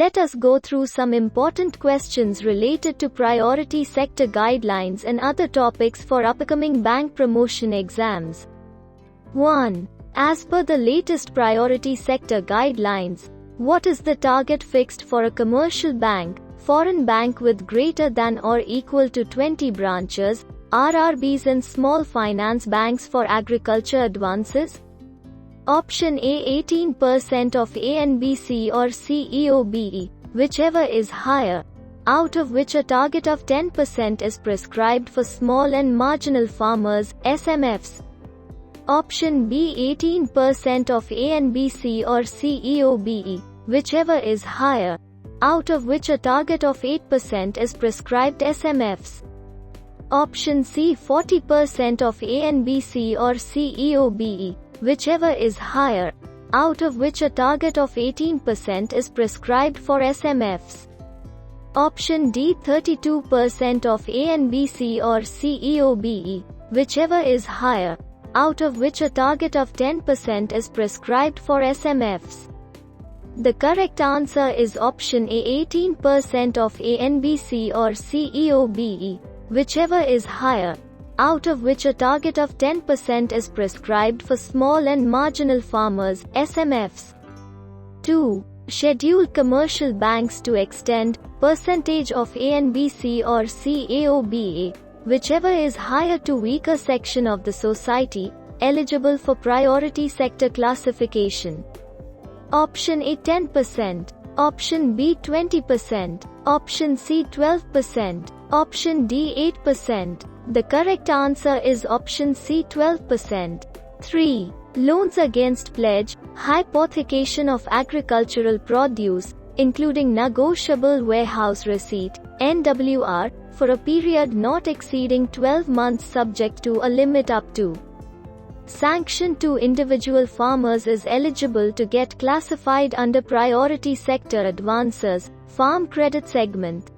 Let us go through some important questions related to priority sector guidelines and other topics for upcoming bank promotion exams. 1. As per the latest priority sector guidelines, what is the target fixed for a commercial bank, foreign bank with greater than or equal to 20 branches, RRBs and small finance banks for agriculture advances? Option A 18% of NBFC or CEOBE, whichever is higher, out of which a target of 10% is prescribed for small and marginal farmers, SMFs. Option B 18% of NBFC or CEOBE, whichever is higher, out of which a target of 8% is prescribed SMFs. Option C 40% of NBFC or CEOBE, whichever is higher, out of which a target of 18% is prescribed for SMFs. Option D 32% of NBFC or CEOBE, whichever is higher, out of which a target of 10% is prescribed for SMFs. The correct answer is option A 18% of NBFC or CEOBE, whichever is higher, out of which a target of 10% is prescribed for small and marginal farmers, SMFs. 2. Scheduled commercial banks to extend percentage of NBFC or CEOBE, whichever is higher to weaker section of the society, eligible for priority sector classification. Option A 10%, Option B 20%, Option C 12%, Option D 8%. The correct answer is option C 12%. 3. Loans against pledge, hypothecation of agricultural produce, including negotiable warehouse receipt, NWR, for a period not exceeding 12 months subject to a limit up to. Sanction to individual farmers is eligible to get classified under priority sector advances, farm credit segment.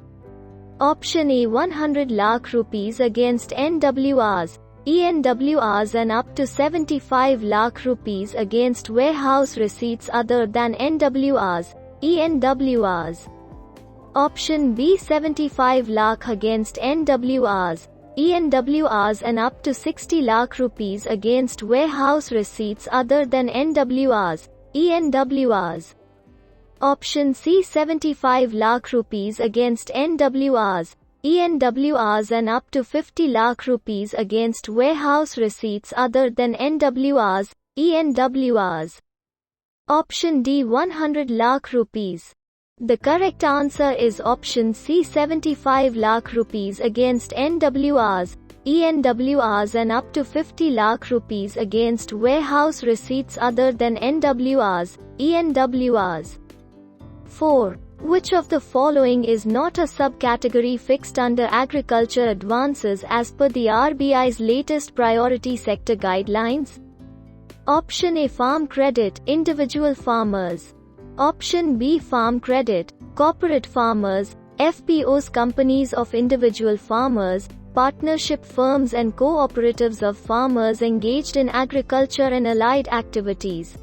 Option A 100 lakh rupees against NWRs, ENWRs and up to 75 lakh rupees against warehouse receipts other than NWRs, ENWRs. Option B 75 lakh against NWRs, ENWRs and up to 60 lakh rupees against warehouse receipts other than NWRs, ENWRs. Option C 75 lakh rupees against NWRs, ENWRs and up to 50 lakh rupees against warehouse receipts other than NWRs, ENWRs. Option D 100 lakh rupees. The correct answer is option C 75 lakh rupees against NWRs, ENWRs and up to 50 lakh rupees against warehouse receipts other than NWRs, ENWRs. 4. Which of the following is not a subcategory fixed under agriculture advances as per the RBI's latest priority sector guidelines? Option A farm credit, individual farmers. Option B farm credit, corporate farmers, FPOs companies of individual farmers, partnership firms and cooperatives of farmers engaged in agriculture and allied activities.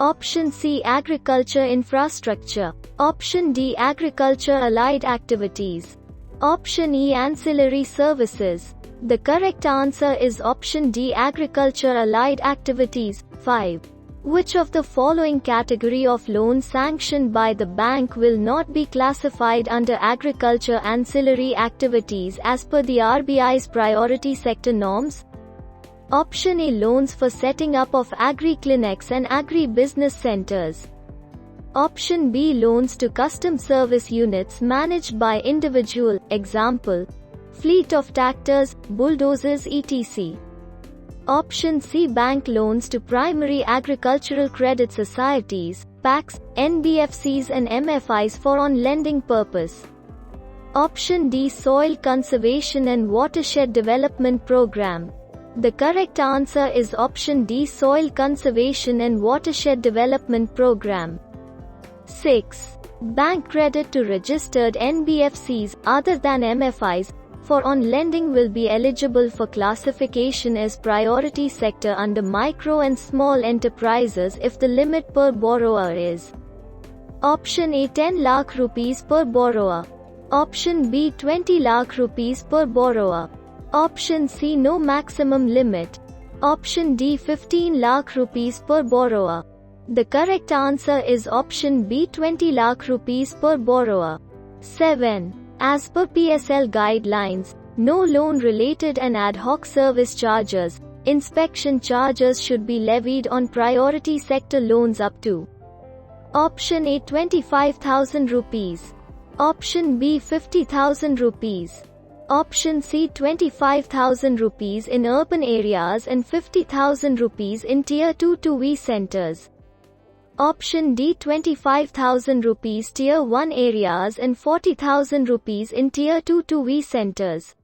Option C agriculture infrastructure. Option D agriculture allied activities. Option E ancillary services. The correct answer is option D agriculture allied activities. 5. Which of the following category of loan sanctioned by the bank will not be classified under agriculture ancillary activities as per the RBI's priority sector norms? Option A loans for setting up of agri-clinics and agri-business centers. Option B loans to custom service units managed by individual, example, fleet of tractors, bulldozers etc. Option C bank loans to primary agricultural credit societies, PACs, NBFCs and MFIs for on-lending purpose. Option D soil conservation and watershed development program. The correct answer is option D soil conservation and watershed development program. 6. Bank credit to registered NBFCs other than MFIs for on-lending will be eligible for classification as priority sector under micro and small enterprises if the limit per borrower is Option A 10 lakh rupees per borrower. Option B 20 lakh rupees per borrower. Option C no maximum limit. Option D 15 lakh rupees per borrower. The correct answer is option B 20 lakh rupees per borrower. 7. As per PSL guidelines, no loan-related and ad hoc service charges, inspection charges should be levied on priority sector loans up to Option A 25,000 rupees. Option B 50,000 rupees. Option C 25,000 rupees in urban areas and 50,000 rupees in Tier 2 to V centers. Option D 25,000 rupees Tier 1 areas and 40,000 rupees in Tier 2 to V centers.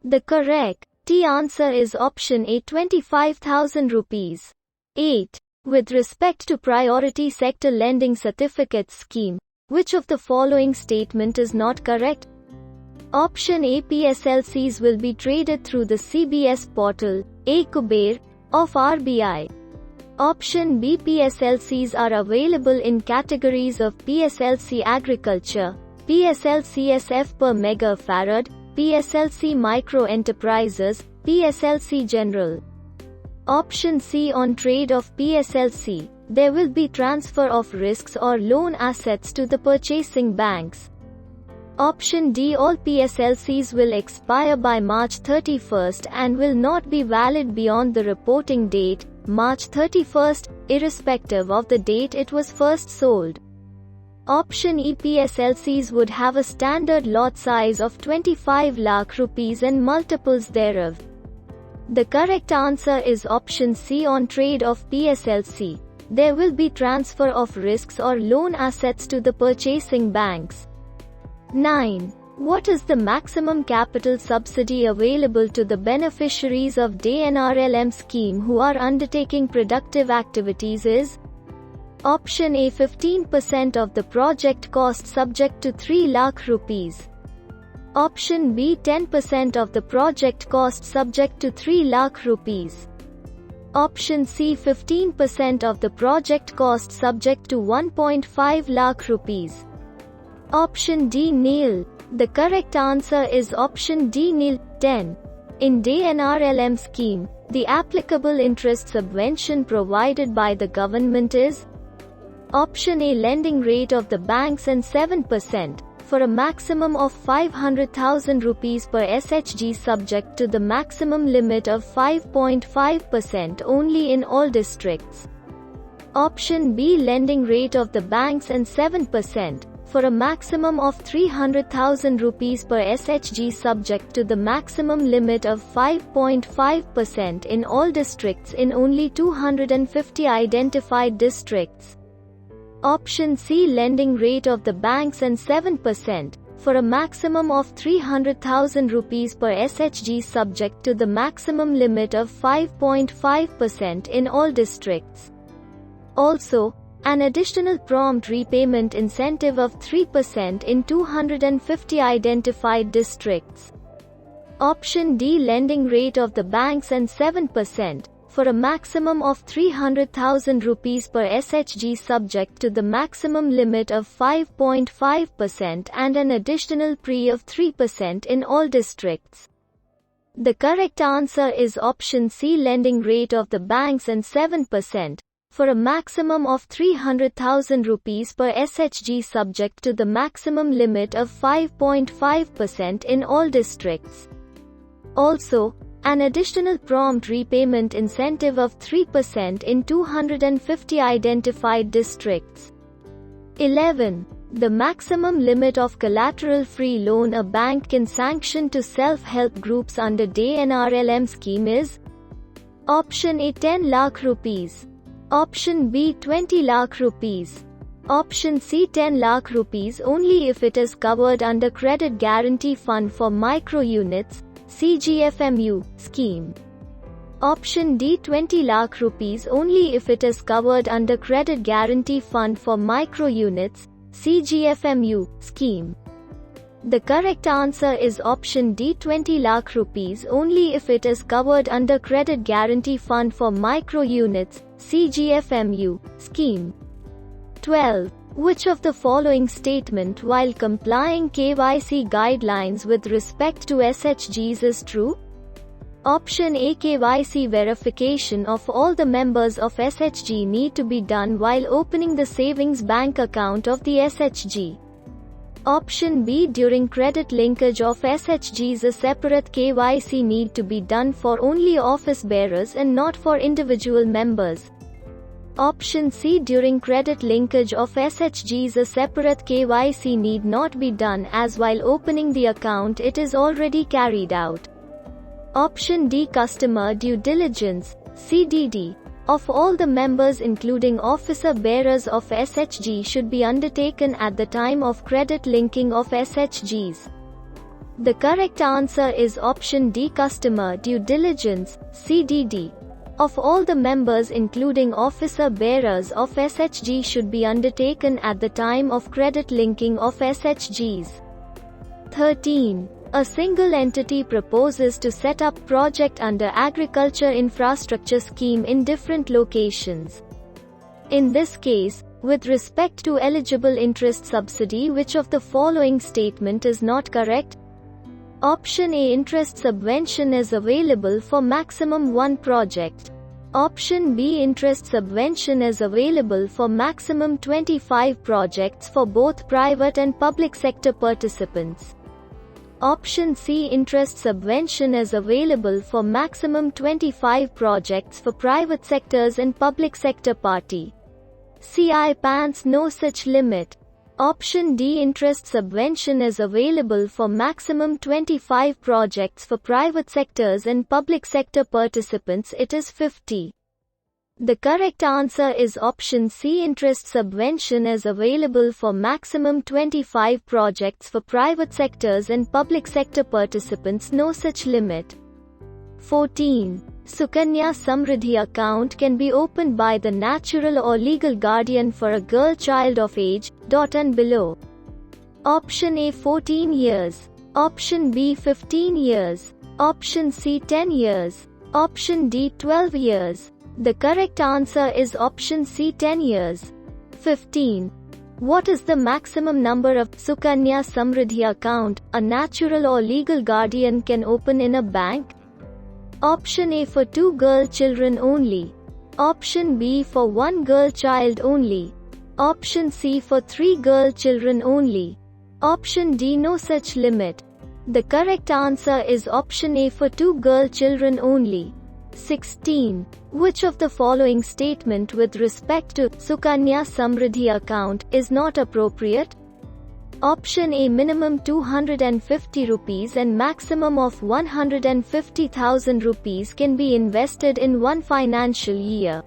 The correct answer is option A 25,000 rupees. 8. With respect to Priority Sector Lending Certificates Scheme, which of the following statement is not correct? Option A PSLCs will be traded through the CBS portal, Kuber, of RBI. Option B PSLCs are available in categories of PSLC Agriculture, PSLC SF per megafarad, PSLC Micro Enterprises, PSLC General. Option C on trade of PSLC, there will be transfer of risks or loan assets to the purchasing banks. Option D all PSLCs will expire by March 31st and will not be valid beyond the reporting date, March 31st, irrespective of the date it was first sold. Option E PSLCs would have a standard lot size of 25 lakh rupees and multiples thereof. The correct answer is option C on trade of PSLC. There will be transfer of risks or loan assets to the purchasing banks. 9. What is the maximum capital subsidy available to the beneficiaries of DAY-NRLM scheme who are undertaking productive activities is? Option A 15% of the project cost subject to 3 lakh rupees. Option B 10% of the project cost subject to 3 lakh rupees. Option C 15% of the project cost subject to 1.5 lakh rupees. Option D nil. The correct answer is option D nil. 10. In DAY-NRLM scheme, the applicable interest subvention provided by the government is Option A lending rate of the banks and 7%, for a maximum of 500,000 rupees per SHG subject to the maximum limit of 5.5% only in all districts. Option B lending rate of the banks and 7%, for a maximum of 300,000 rupees per SHG subject to the maximum limit of 5.5% in all districts in only 250 identified districts. Option C lending rate of the banks and 7%, for a maximum of 300,000 rupees per SHG subject to the maximum limit of 5.5% in all districts. Also, an additional prompt repayment incentive of 3% in 250 identified districts. Option D lending rate of the banks and 7%, for a maximum of 300,000 rupees per SHG subject to the maximum limit of 5.5% and an additional pre of 3% in all districts. The correct answer is option C lending rate of the banks and 7%, for a maximum of 300,000 rupees per SHG subject to the maximum limit of 5.5% in all districts. Also, an additional prompt repayment incentive of 3% in 250 identified districts. 11. The maximum limit of collateral-free loan a bank can sanction to self-help groups under DAY-NRLM scheme is Option A 10 lakh rupees. Option B 20 lakh rupees. Option C 10 lakh rupees only if it is covered under Credit Guarantee Fund for Micro Units, CGFMU, scheme. Option D 20 lakh rupees only if it is covered under Credit Guarantee Fund for Micro Units, CGFMU, scheme. The correct answer is option D 20 lakh rupees only if it is covered under Credit Guarantee Fund for Micro Units, CGFMU, scheme. 12. Which of the following statement while complying KYC guidelines with respect to SHGs is true? Option A. KYC verification of all the members of SHG need to be done while opening the savings bank account of the SHG. Option B. During credit linkage of SHGs, a separate KYC need to be done for only office bearers and not for individual members. Option C. During credit linkage of SHGs, a separate KYC need not be done as while opening the account it is already carried out. Option D. Customer due diligence (CDD) of all the members including officer bearers of SHG should be undertaken at the time of credit linking of SHGs. The correct answer is option D. Customer due diligence (CDD) of all the members including officer bearers of SHG should be undertaken at the time of credit linking of SHGs. 13. A single entity proposes to set up project under agriculture infrastructure scheme in different locations. In this case, with respect to eligible interest subsidy, which of the following statement is not correct? Option A. Interest subvention is available for maximum one project. Option B. Interest subvention is available for maximum 25 projects for both private and public sector participants. Option C. Interest subvention is available for maximum 25 projects for private sectors and public sector party. CI-PANS no such limit. Option D. Interest subvention is available for maximum 25 projects for private sectors and public sector participants it is 50. The correct answer is option C. Interest subvention is available for maximum 25 projects for private sectors and public sector participants no such limit. 14. Sukanya Samriddhi account can be opened by the natural or legal guardian for a girl child of age ... and below. Option A 14 years. Option B 15 years. Option C 10 years. Option D 12 years. The correct answer is option C 10 years. 15. What is the maximum number of Sukanya Samriddhi account a natural or legal guardian can open in a bank? Option A for 2 girl children only. Option B for 1 girl child only. Option C for 3 girl children only. Option D no such limit. The correct answer is option A for 2 girl children only. 16. Which of the following statement with respect to Sukanya Samriddhi account is not appropriate? Option A. Minimum 250 rupees and maximum of 150,000 rupees can be invested in one financial year.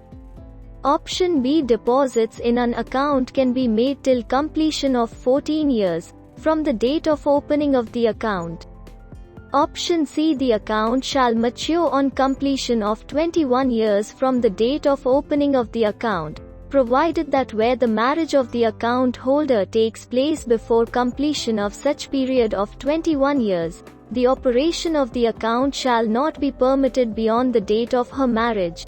Option B. Deposits in an account can be made till completion of 14 years from the date of opening of the account. Option C. The account shall mature on completion of 21 years from the date of opening of the account, provided that where the marriage of the account holder takes place before completion of such period of 21 years, the operation of the account shall not be permitted beyond the date of her marriage.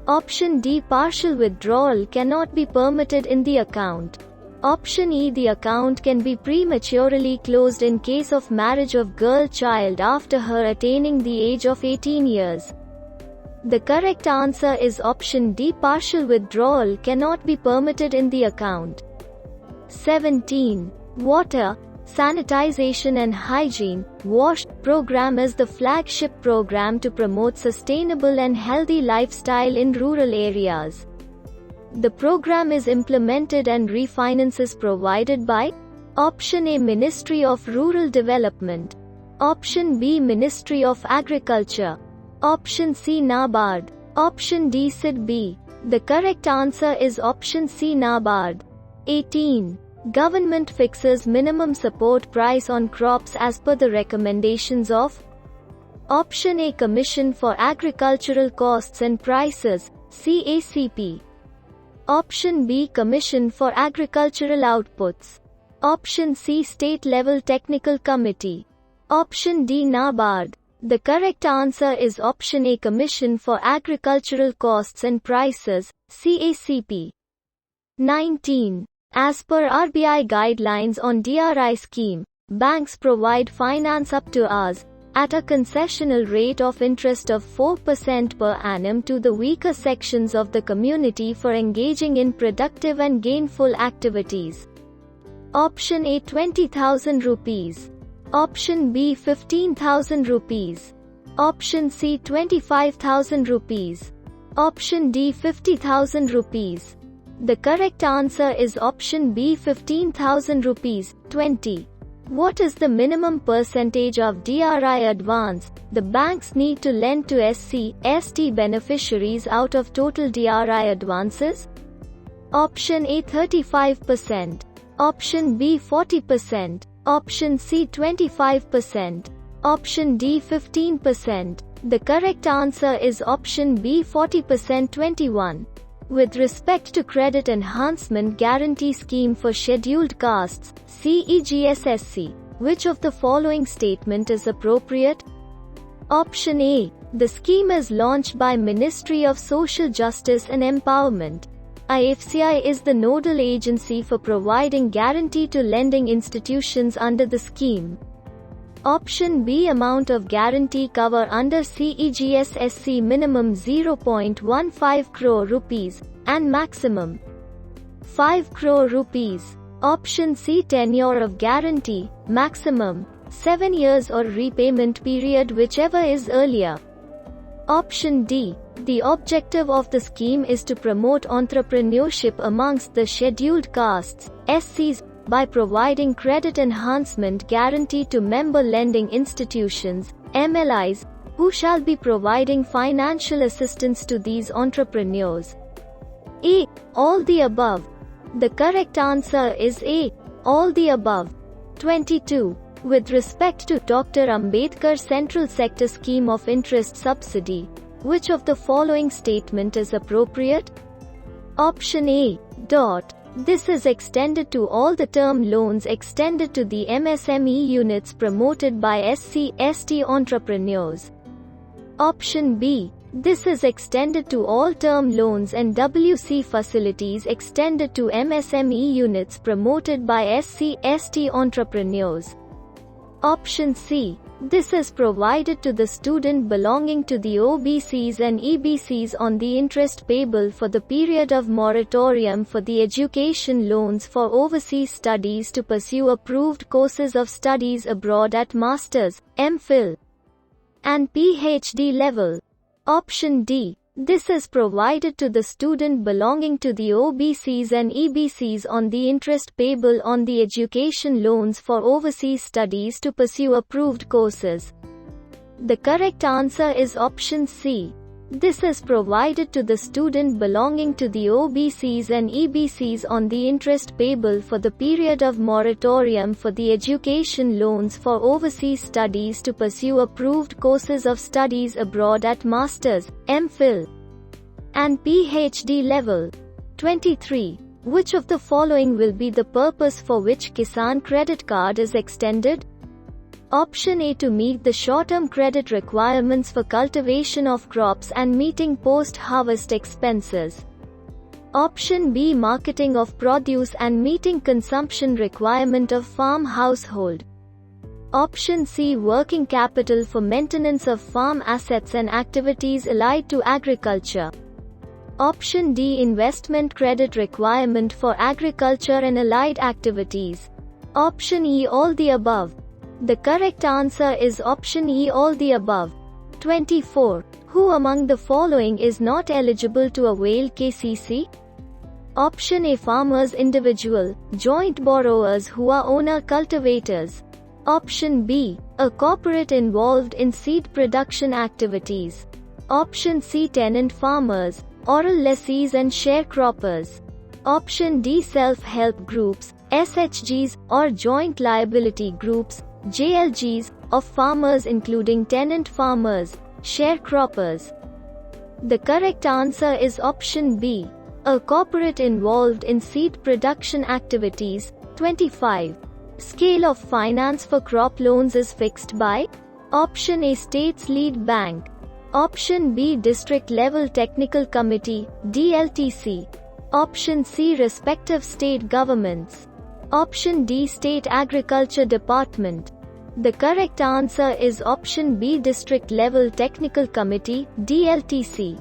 Option D. Partial withdrawal cannot be permitted in the account. Option E. The account can be prematurely closed in case of marriage of girl child after her attaining the age of 18 years. The correct answer is option D. Partial withdrawal cannot be permitted in the account. 17. Water, Sanitization and Hygiene (WASH) program is the flagship program to promote sustainable and healthy lifestyle in rural areas. The program is implemented and refinances provided by Option A. Ministry of Rural Development. Option B. Ministry of Agriculture. Option C. NABARD. Option D. SIDBI. The correct answer is option C. NABARD. 18. Government fixes minimum support price on crops as per the recommendations of Option A. Commission for Agricultural Costs and Prices (CACP). Option B. Commission for Agricultural Outputs. Option C. State Level Technical Committee. Option D. NABARD. The correct answer is option A. Commission for Agricultural Costs and Prices (CACP). 19. As per RBI guidelines on DRI scheme, banks provide finance up to Rs. at a concessional rate of interest of 4% per annum to the weaker sections of the community for engaging in productive and gainful activities. Option A 20,000 rupees. Option B 15,000 rupees. Option C 25,000 rupees. Option D 50,000 rupees. The correct answer is option B 15,000 rupees, 20. What is the minimum percentage of DRI advance the banks need to lend to SC, ST beneficiaries out of total DRI advances? Option A 35%. Option B 40%. Option C 25%. Option D 15%. The correct answer is option B 40%, 21. With respect to Credit Enhancement Guarantee Scheme for Scheduled Castes, CEGSSC, which of the following statement is appropriate? Option A. The scheme is launched by Ministry of Social Justice and Empowerment. IFCI is the nodal agency for providing guarantee to lending institutions under the scheme. Option B. Amount of guarantee cover under CEGSSC minimum 0.15 crore rupees and maximum 5 crore rupees. Option C. Tenure of guarantee, maximum 7 years or repayment period whichever is earlier. Option D. The objective of the scheme is to promote entrepreneurship amongst the scheduled castes, SCs, by providing credit enhancement guarantee to member lending institutions, MLIs, who shall be providing financial assistance to these entrepreneurs. A. All the above. The correct answer is A. All the above. 22. With respect to Dr. Ambedkar Central Sector Scheme of Interest Subsidy, which of the following statement is appropriate? Option A. This is extended to all the term loans extended to the MSME units promoted by SC/ST entrepreneurs. Option B. This is extended to all term loans and WC facilities extended to MSME units promoted by SC/ST entrepreneurs. Option C. This is provided to the student belonging to the OBCs and EBCs on the interest payable for the period of moratorium for the education loans for overseas studies to pursue approved courses of studies abroad at Masters, MPhil, and PhD level. Option D. This is provided to the student belonging to the OBCs and EBCs on the interest payable on the education loans for overseas studies to pursue approved courses. The correct answer is option C. This is provided to the student belonging to the OBCs and EBCs on the interest payable for the period of moratorium for the education loans for overseas studies to pursue approved courses of studies abroad at Masters, MPhil, and PhD level. 23. Which of the following will be the purpose for which Kisan Credit Card is extended? Option A. To meet the short-term credit requirements for cultivation of crops and meeting post-harvest expenses. Option B. Marketing of produce and meeting consumption requirement of farm household. Option C. Working capital for maintenance of farm assets and activities allied to agriculture. Option D. Investment credit requirement for agriculture and allied activities. Option E. All the above. The correct answer is option E. All the above. 24. Who among the following is not eligible to avail KCC? Option A. Farmers individual, joint borrowers who are owner cultivators. Option B. A corporate involved in seed production activities. Option C. Tenant farmers, oral lessees and sharecroppers. Option D. Self-help groups, SHGs, or joint liability groups, JLGs, of farmers including tenant farmers, sharecroppers. The correct answer is option B. A corporate involved in seed production activities. 25. Scale of finance for crop loans is fixed by? Option A. State's lead bank. Option B. District Level Technical Committee, DLTC. Option C, respective state governments. Option D, State Agriculture Department. The correct answer is option B, District Level Technical Committee, DLTC.